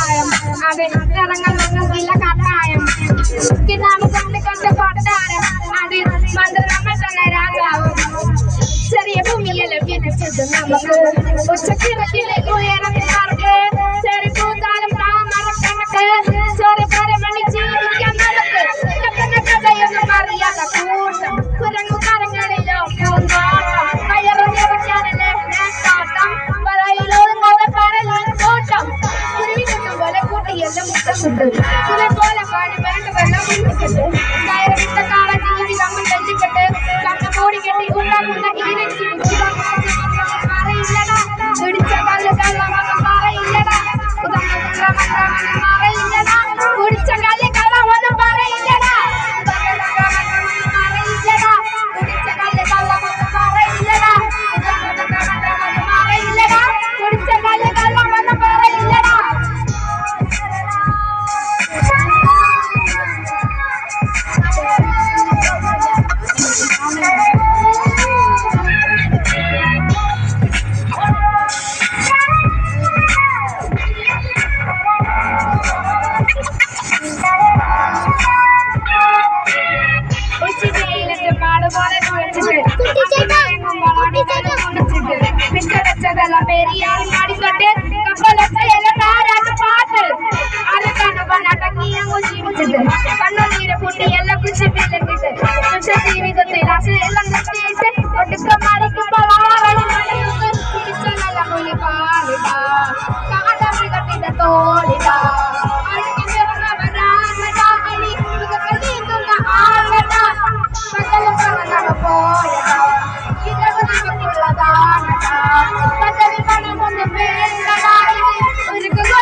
കുപ്പായം അത് ഇറങ്ങണമെന്നില്ല കട്ടായം കിടാണ് കണ്ട് കൊട്ടാരം അത് മന്ത്രമ തന്നെ രാജാവും ചെറിയ ഭൂമിയല്ല വിധിച്ചത് നമുക്ക് ഉച്ചക്കിറക്കിലെ ഉയരത്തിലേക്ക് ചെറിയ പൂത്താലും താമരക്കണക്ക് ചെറിയ പരമണി ജീവിക്കാൻ നടക്ക് കഥയൊന്നും അറിയാത്ത കൂട്ടം കുരങ്ങു കരങ്ങളിലോ പൂന്തോട്ടം കയറിറക്കാനല്ലേ നേട്ടോട്ടം പറയിലൊതുങ്ങാതെ പറയും കൂട്ടം കുരുവി കിട്ടും പോലെ കൂട്ടിയെല്ലാം മുട്ടമുണ്ട് കുറെ പോലെ പാടി വേണ്ട വെള്ളം കുടിക്കട്ടെ കയറിട്ട കാള ജീവി നമ്മൾ തെറ്റിക്കട്ടെ കണ്ണ മൂടി കെട്ടി ഉണ്ടാക്കുന്ന ഈരച്ചി അറിയില്ലടാ പിടിച്ച കല്ല് കള്ളമൊന്നും പറയില്ലടാ പറയില്ലടാ പിടിച്ച കല്ല് കള്ളമൊന്നും പറയില്ലടാ പെരിയാറും പാടിക്കൊണ്ട് കപ്പലൊക്കെ താരാട്ട് പാട്ട് അടങ്ങിയങ്ങ് ജീവിച്ചത് കണ്ണുനീര് പൊട്ടി എല്ലാം കുശിപ്പില്ലെങ്കിട്ട് പക്ഷെ ജീവിതത്തിൽ അശയെല്ലാം നിർത്തിയിട്ട് ഒടുക്കം മരിക്കുമ്പോൾ തിരിച്ചല്ല പുലി പാടിടാ കാടമൃഗത്തിന്റെ തോളിടാ പോയതാ ഇതവ് നമുക്കുള്ളതാണടാ ഒരിക്കലും